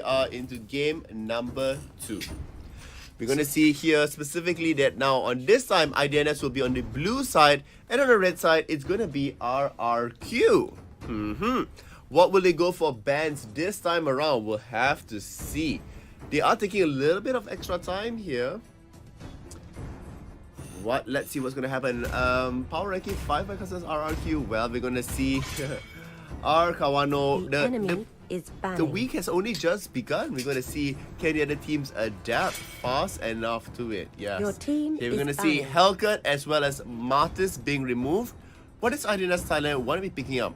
are into game number 2. We're going to see here specifically that now on this time, IDNS will be on the blue side, and on the red side, it's going to be RRQ. What will they go for bans this time around? We'll have to see. They are taking a little bit of extra time here. Let's see what's going to happen. Power ranking 5 by customers RRQ. Well, we're going to see our Kawano. The week has only just begun. We're going to see can the other teams adapt fast enough to it. Yes. Your team we're going to see Hellcat as well as Martis being removed. What is IDNS Thailand want to be picking up?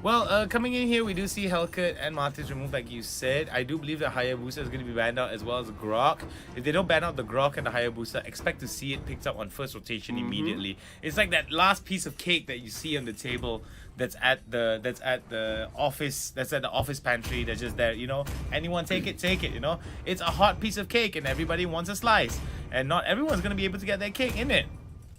Well, coming in here, we do see Hellcat and Martis removed, like you said. I do believe that Hayabusa is going to be banned out as well as Grok. If they don't ban out the Grok and the Hayabusa, expect to see it picked up on first rotation immediately. It's like that last piece of cake that you see on the table that's at the office pantry that's just there, you know. Anyone take it, you know. It's a hot piece of cake and everybody wants a slice. And not everyone's going to be able to get their cake in it.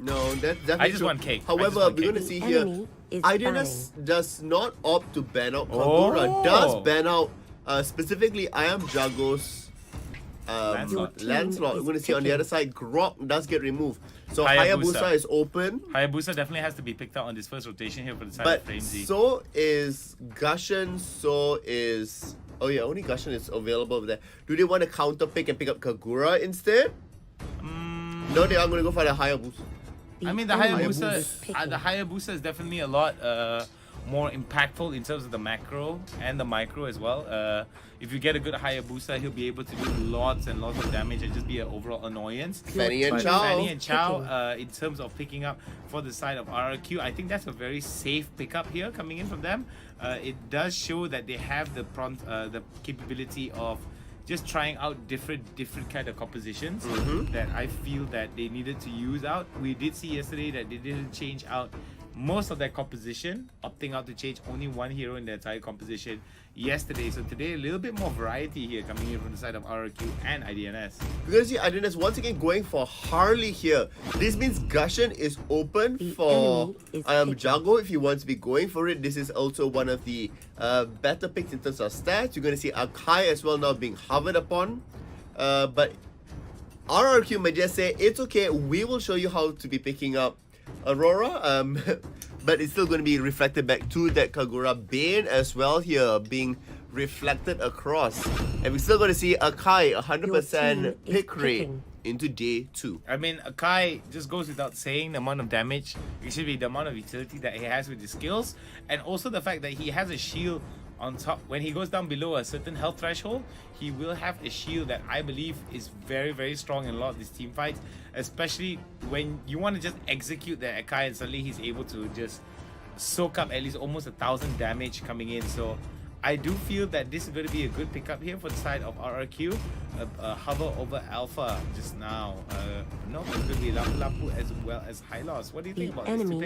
No, that's definitely I just want cake. However, we're going to see here, IDNS does not opt to ban out Kagura, does ban out specifically I Am Jago's Lancelot. We're going to see on the other side, Grok does get removed. So Hayabusa is open. Hayabusa definitely has to be picked out on this first rotation here for the side but of Framezy. So is Gushen, so is... Oh yeah, only Gushen is available over there. Do they want to counter pick and pick up Kagura instead? No, they are going to go for the Hayabusa. I mean, the Hayabusa is definitely a lot more impactful in terms of the macro and the micro as well. If you get a good Hayabusa, he'll be able to do lots and lots of damage and just be an overall annoyance. Fanny and Chow, in terms of picking up for the side of RRQ, I think that's a very safe pickup here coming in from them. It does show that they have the capability of just trying out different kind of compositions that I feel that they needed to use out. We did see yesterday that they didn't change out most of their composition, opting out to change only one hero in the entire composition yesterday. So today, a little bit more variety here coming in from the side of RRQ and IDNS. We're going to see IDNS once again going for Harley here. This means Gushen is open for Jago if he wants to be going for it. This is also one of the better picks in terms of stats. You're going to see Akai as well now being hovered upon. But RRQ might just say, it's okay, we will show you how to be picking up Aurora, but it's still going to be reflected back to that Kagura Bane as well here, being reflected across. And we're still going to see Akai 100% pick rate into day 2. I mean, Akai just goes without saying the amount of damage, it should be the amount of utility that he has with his skills, and also the fact that he has a shield on top. When he goes down below a certain health threshold, he will have a shield that I believe is very, very strong in a lot of these team fights, especially when you want to just execute the Akai and suddenly he's able to just soak up at least almost 1,000 damage coming in. So I do feel that this is going to be a good pickup here for the side of RRQ. Hover over Alpha just now. No, it's going to be Lapu Lapu as well as Hylos. What do you think about this two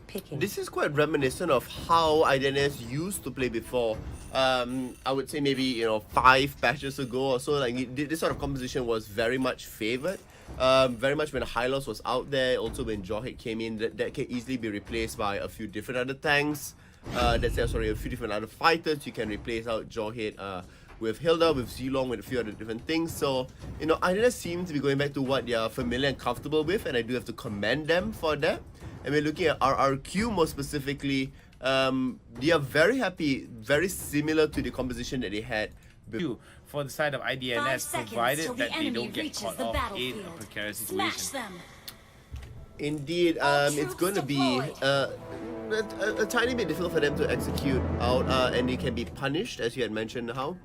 pickup? This is quite reminiscent of how IDNS used to play before. I would say maybe 5 patches ago or so. Like this sort of composition was very much favored. Very much when Hylos was out there. Also when Jawhead came in, that can easily be replaced by a few different other tanks. A few different other fighters. You can replace out Jawhead with Hilda, with Zilong, with a few other different things. So, IDNS seem to be going back to what they are familiar and comfortable with, and I do have to commend them for that. And we're looking at RRQ more specifically. They are very happy, very similar to the composition that they had before. For the side of IDNS, provided that they don't get caught off in a precarious situation. Indeed, it's going to be a tiny bit difficult for them to execute out, and they can be punished, as you had mentioned now.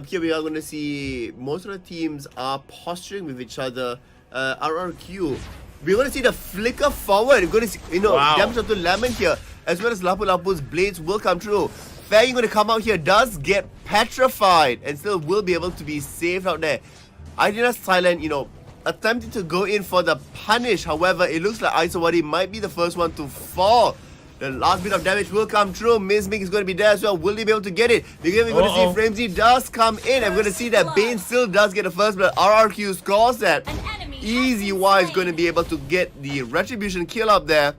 Here we are going to see most of the teams are posturing with each other. RRQ, we're going to see the flicker forward. We're going to see, damage onto Lemon here, as well as Lapu Lapu's blades will come through. Fanny going to come out here, does get petrified, and still will be able to be saved out there. IDNS Thailand, attempting to go in for the punish. However, it looks like Isawadi might be the first one to fall. The last bit of damage will come through. Mizmik is going to be there as well. Will they be able to get it? We're going to see Framezy does come in. I'm going to see that Bane still does get the first blood. RRQ scores that. Easy Y is going to be able to get the retribution kill up there.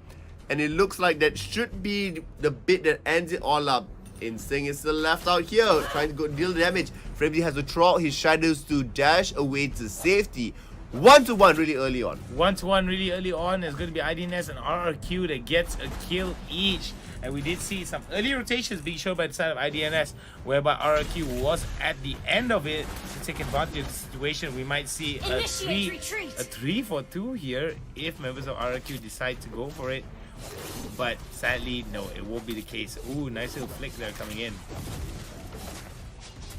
And it looks like that should be the bit that ends it all up. Instinct is still left out here, trying to go deal damage. Framezy has to throw out his shadows to dash away to safety. 1-1 really early on. 1-1 really early on. It's going to be IDNS and RRQ that gets a kill each. And we did see some early rotations being shown by the side of IDNS, whereby RRQ was at the end of it to take advantage of the situation. We might see a 3-for-2 here if members of RRQ decide to go for it. But sadly, no, it won't be the case. Ooh, nice little flick there coming in.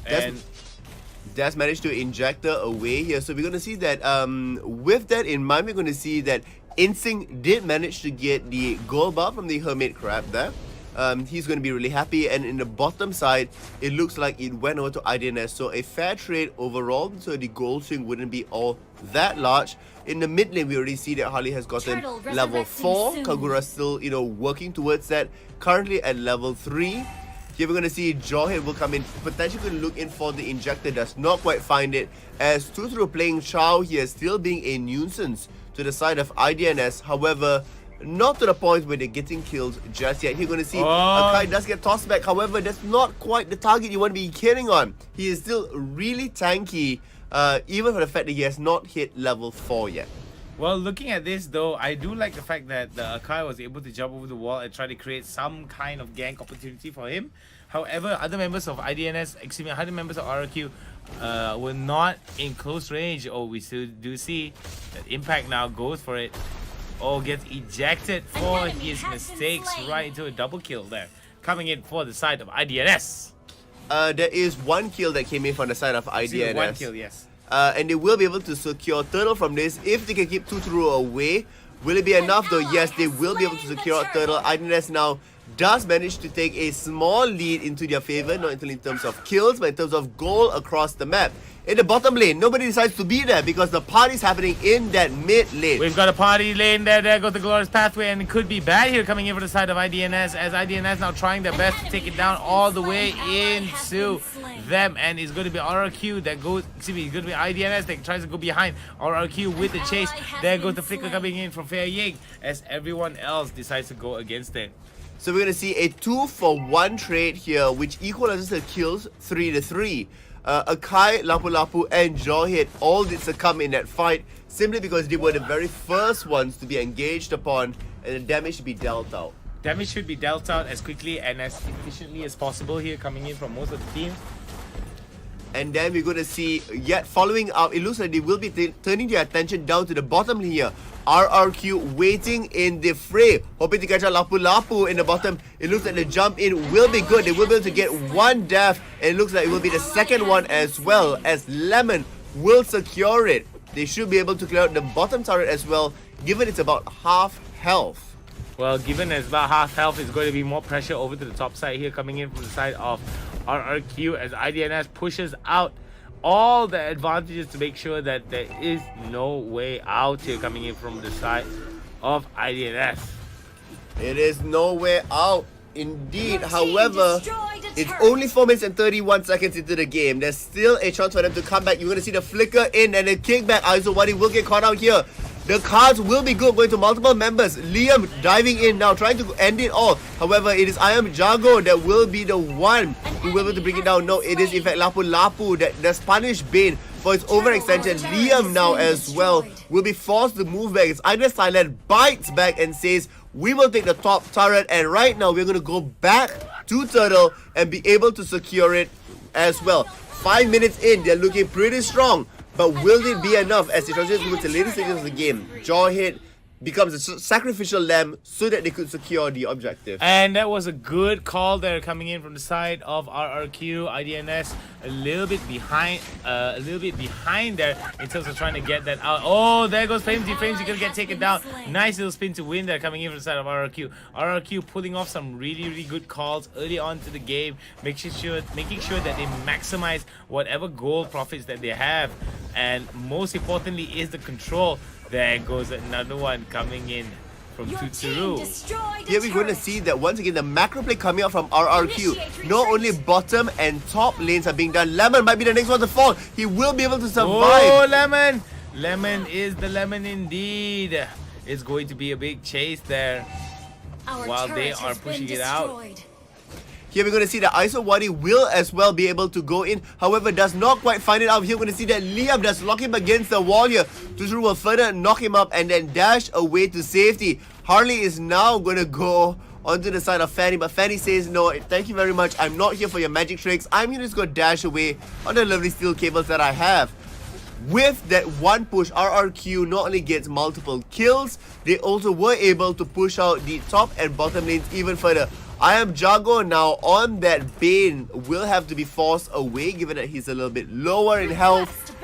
And That's managed to inject her away here. So we're going to see that with that in mind, we're going to see that InstincT did manage to get the gold bar from the Hermit Crab there. He's going to be really happy. And in the bottom side, it looks like it went over to IDNS. So a fair trade overall. So the gold swing wouldn't be all that large. In the mid lane, we already see that Harley has gotten level 4. Kagura's still, working towards that. Currently at level 3. Here we're going to see Jawhead will come in, potentially going to look in for the injector, does not quite find it, as Tuturu playing Chow here, still being a nuisance to the side of IDNS. However, not to the point where they're getting killed just yet. You're going to see Akai does get tossed back. However, that's not quite the target you want to be hitting on. He is still really tanky, even for the fact that he has not hit level 4 yet. Well, looking at this though, I do like the fact that the Akai was able to jump over the wall and try to create some kind of gank opportunity for him. However, other members of IDNS, excuse me, other members of RRQ were not in close range. Oh, we still do see that Impact now goes for it. Oh, gets ejected for his mistakes right into a double kill there. Coming in for the side of IDNS. There is one kill that came in from the side of IDNS. One kill, yes. And they will be able to secure Turtle from this if they can keep Tuturu away. Will it be enough though? Yes, they will be able to secure Turtle. IDNS now does manage to take a small lead into their favor, not only in terms of kills, but in terms of goal across the map. In the bottom lane, nobody decides to be there because the party's happening in that mid lane. We've got a party lane there. There goes the Glorious Pathway, and it could be bad here coming in for the side of IDNS, as IDNS now trying their best to take it down all the way into them. And it's going to be RRQ that goes, excuse me, it's going to be IDNS that tries to go behind RRQ with the chase. There goes the flicker coming in from Fair Ying, as everyone else decides to go against it. So we're going to see a 2-for-1 trade here, which equalizes the kills 3-3. Akai, Lapu Lapu, and Jawhead all did succumb in that fight simply because they were the very first ones to be engaged upon, and the damage should be dealt out. Damage should be dealt out as quickly and as efficiently as possible here, coming in from most of the teams. And then we're going to see, yet following up, it looks like they will be turning their attention down to the bottom here. RRQ waiting in the fray, hoping to catch out Lapu Lapu in the bottom. It looks like the jump in will be good. They will be able to get one death, and it looks like it will be the second one as well, as Lemon will secure it. They should be able to clear out the bottom turret as well, given it's about half health. Well, given it's about half health, it's going to be more pressure over to the top side here, coming in from the side of RRQ, as IDNS pushes out all the advantages to make sure that there is no way out here, coming in from the side of IDNS. It is no way out indeed. However, it's only 4 minutes and 31 seconds into the game. There's still a chance for them to come back. You're going to see the flicker in and the kickback. Aizawadi will get caught out here. The cards will be good, going to multiple members. Liam diving in now, trying to end it all. However, it is I Am Jago that will be the one who will be able to bring it down. No, it is in fact Lapu Lapu that does punish Bane for its overextension. Liam now as well will be forced to move back. It's either Silent bites back and says, we will take the top turret, and right now we're going to go back to Turtle and be able to secure it as well. 5 minutes in, they're looking pretty strong. But will it be enough as they transition to the later stages of the game? Jawhead becomes a sacrificial lamb so that they could secure the objective. And that was a good call there, coming in from the side of RRQ. IDNS a little bit behind there in terms of trying to get that out. Oh, there goes Framezy. Framezy gonna get taken down. Nice little spin to win there, coming in from the side of RRQ. RRQ pulling off some really good calls early on to the game, making sure that they maximize whatever gold profits that they have, and most importantly is the control. There goes another one coming in from Tuturu. Here we're going to see that once again the macro play coming out from RRQ. Not only bottom and top lanes are being done. Lemon might be the next one to fall. He will be able to survive. Oh, Lemon! Lemon is the lemon indeed. It's going to be a big chase there while they are pushing it out. Here we're going to see that Isowadi will as well be able to go in. However, does not quite find it out. Here we're going to see that Liam does lock him against the wall here. Tuzuru will further knock him up and then dash away to safety. Harley is now going to go onto the side of Fanny, but Fanny says, no, thank you very much. I'm not here for your magic tricks. I'm going to just go dash away on the lovely steel cables that I have. With that one push, RRQ not only gets multiple kills, they also were able to push out the top and bottom lanes even further. I am Jago now on that Bane will have to be forced away given that he's a little bit lower in health.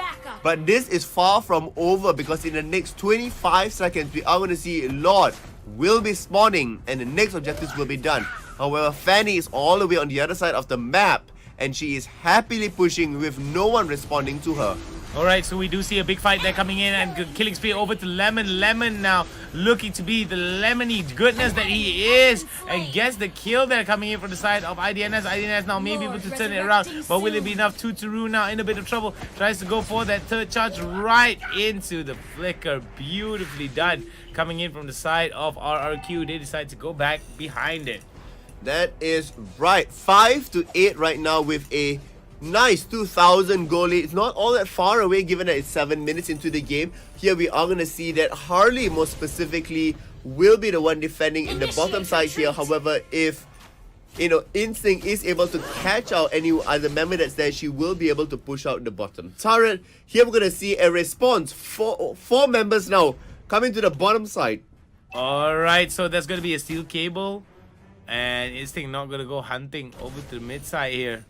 But this is far from over because in the next 25 seconds we are going to see Lord will be spawning and the next objectives will be done. However, Fanny is all the way on the other side of the map and she is happily pushing with no one responding to her. Alright, so we do see a big fight there coming in and killing spree over to Lemon. Lemon now looking to be the lemony goodness that he is and gets the kill there coming in from the side of IDNS. IDNS now may be able to turn it around, but will it be enough? Tutaru now in a bit of trouble. Tries to go for that third charge right into the flicker. Beautifully done. Coming in from the side of RRQ. They decide to go back behind it. That is right. 5-8 right now with a nice 2,000 goal lead. It's not all that far away given that it's 7 minutes into the game. Here we are going to see that Harley most specifically will be the one defending in the bottom side here. However, if InstincT is able to catch out any other member that's there, she will be able to push out the bottom turret. Here we're going to see a response. Four members now coming to the bottom side. Alright, so there's going to be a steel cable and InstincT not going to go hunting over to the mid side here.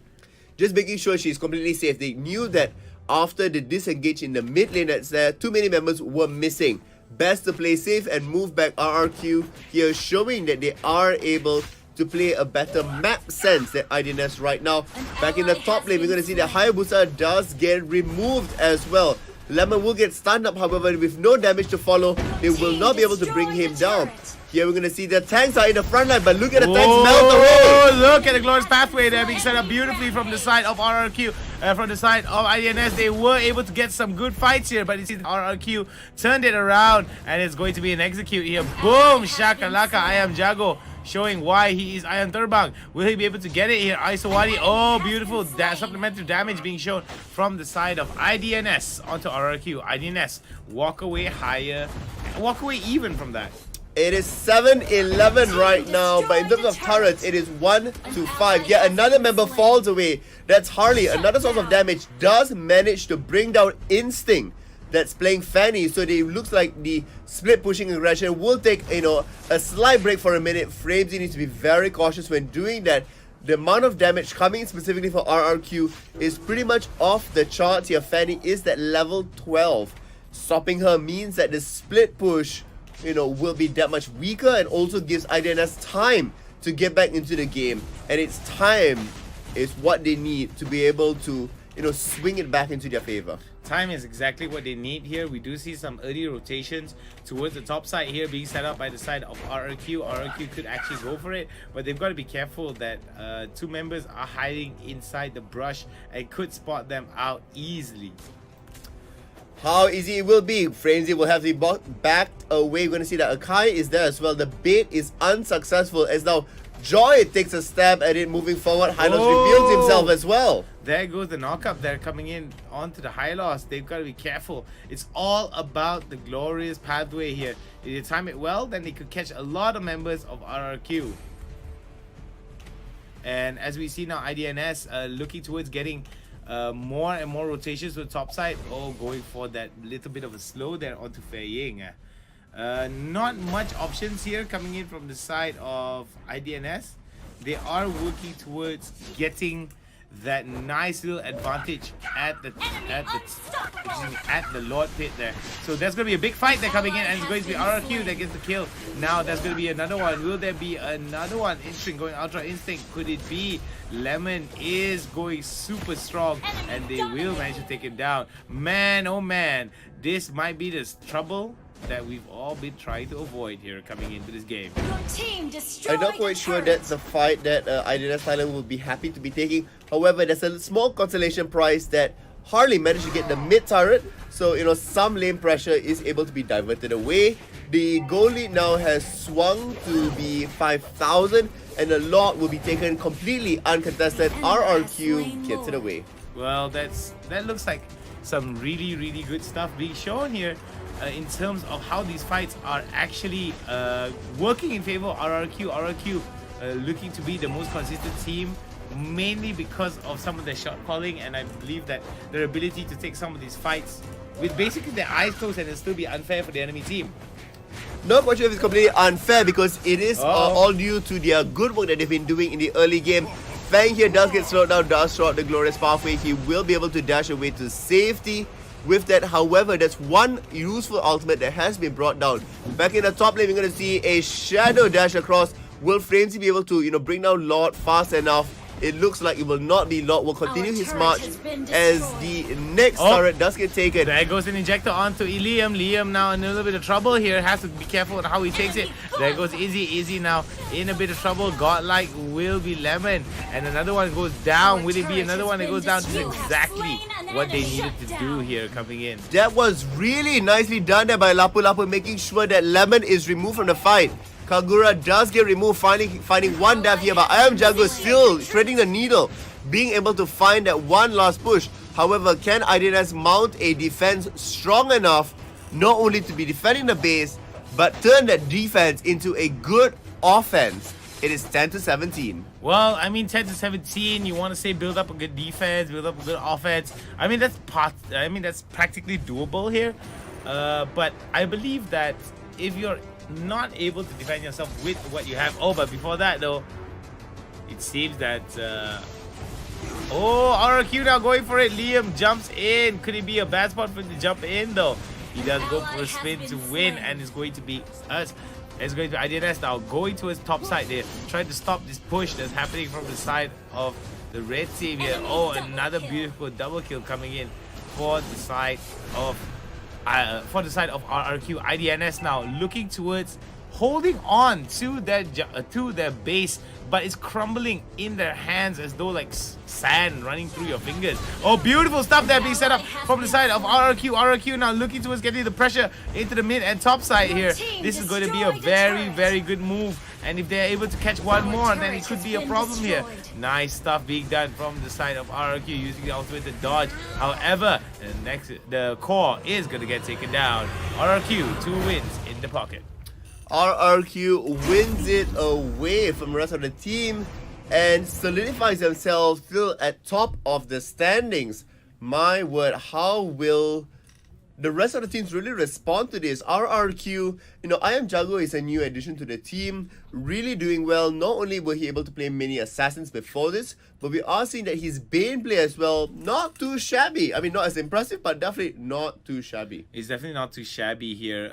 Just making sure she's completely safe. They knew that after the disengage in the mid lane that's there, too many members were missing. Best to play safe and move back. RRQ here showing that they are able to play a better map sense than IDNS right now. Back in the top lane, we're going to see that Hayabusa does get removed as well. Lemon will get stunned up, however, with no damage to follow, they will not be able to bring him down. Here we're going to see the tanks are in the front line, but look at the tanks melt away. Oh, look at the glorious pathway there being set up beautifully from the side of RRQ. From the side of IDNS, they were able to get some good fights here, but you see RRQ turned it around and it's going to be an execute here. Boom! Shakalaka, I am Jago. Showing why he is Iron Turbang. Will he be able to get it here? Isowadi. Oh, beautiful. That supplementary damage being shown from the side of IDNS onto RRQ. IDNS walk away higher. Walk away even from that. It is 7-11 right now, but in terms of turrets, it is 1-5. Yet another member falls away. That's Harley. Another source of damage does manage to bring down InstincT. That's playing Fanny, so it looks like the split pushing aggression will take a slight break for a minute. Framezy needs to be very cautious when doing that. The amount of damage coming specifically for RRQ is pretty much off the charts here. Fanny is at level 12. Stopping her means that the split push will be that much weaker and also gives IDNS time to get back into the game. And it's time is what they need to be able to swing it back into their favor. Time is exactly what they need here. We do see some early rotations towards the top side here being set up by the side of RRQ. RRQ could actually go for it, but they've got to be careful that two members are hiding inside the brush and could spot them out easily. How easy it will be. Framezy will have to be backed away. We're going to see that Akai is there as well. The bait is unsuccessful as now Joy takes a stab at it moving forward. Hylos reveals himself as well. There goes the knockup there coming in onto the Hylos. They've got to be careful. It's all about the glorious pathway here. If they time it well, then they could catch a lot of members of RRQ. And as we see now, IDNS looking towards getting more and more rotations to the top side. Oh, going for that little bit of a slow there onto Fei Ying. Not much options here coming in from the side of IDNS. They are working towards getting that nice little advantage at the Lord pit there. So there's going to be a big fight there coming in, and it's going to be RRQ that gets the kill. Now there's going to be another one. Will there be another one? InstincT going Ultra Instinct. Could it be? Lemon is going super strong, and they will manage to take him down. Man, oh man, this might be the trouble that we've all been trying to avoid here coming into this game. I'm not quite sure that's a fight that IDNS Thailand will be happy to be taking. However, there's a small consolation prize that hardly managed to get the mid turret. So, some lane pressure is able to be diverted away. The goal lead now has swung to be 5,000, and the lot will be taken completely uncontested. RRQ gets it away. Well, that looks like some really, really good stuff being shown here in terms of how these fights are actually working in favor of RRQ. RRQ looking to be the most consistent team, mainly because of some of their shot calling, and I believe that their ability to take some of these fights with basically their eyes closed and it'll still be unfair for the enemy team. Not quite sure if it's completely unfair because it is all due to their good work that they've been doing in the early game. Fang here does get slowed down, does throw out the glorious pathway. He will be able to dash away to safety with that. However, that's one useful ultimate that has been brought down. Back in the top lane, we're going to see a shadow dash across. Will Framezy be able to, bring down Lord fast enough? It looks like it will not be. Lord will continue his march as the next turret does get taken. There goes an injector onto Liam. Liam now in a little bit of trouble here. Has to be careful on how he takes it. There goes Izzy. Izzy now in a bit of trouble. Godlike will be Lemon. And another one goes down. Will it be another one that goes down? This is exactly what they needed to do here coming in. That was really nicely done there by Lapu Lapu, making sure that Lemon is removed from the fight. Kagura does get removed, finding one death here, but Hayabusa still threading the needle, being able to find that one last push. However, can IDNS mount a defense strong enough not only to be defending the base, but turn that defense into a good offense? It is 10-17. Well, I mean 10-17. You want to say build up a good defense, build up a good offense. I mean that's practically doable here. But I believe that if you're not able to defend yourself with what you have. But before that though, it seems that RRQ now going for it. Liam jumps in. Could it be a bad spot for him to jump in though? He does go for a spin to win, and it's going to be us. It's going to be IDNS now going to his top side there, trying to stop this push that's happening from the side of the red team here. Another beautiful double kill coming in for the side of RRQ. IDNS now looking towards holding on to their base, but it's crumbling in their hands as though like sand running through your fingers. Beautiful stuff there being set up from the side of RRQ. RRQ now looking towards getting the pressure into the mid and top side here. This is going to be a very, very good move, and if they're able to catch one more, then it could be a problem here. Nice stuff being done from the side of RRQ, using the ultimate to dodge. However, the core is going to get taken down. RRQ 2 wins in the pocket. RRQ wins it away from the rest of the team and solidifies themselves still at top of the standings. My word, how will the rest of the teams really respond to this? RRQ, Hayabusa is a new addition to the team, really doing well. Not only were he able to play many assassins before this, but we are seeing that his Bane play as well, not too shabby. I mean, not as impressive, but definitely not too shabby. It's definitely not too shabby here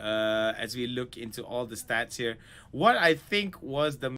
as we look into all the stats here. What I think was the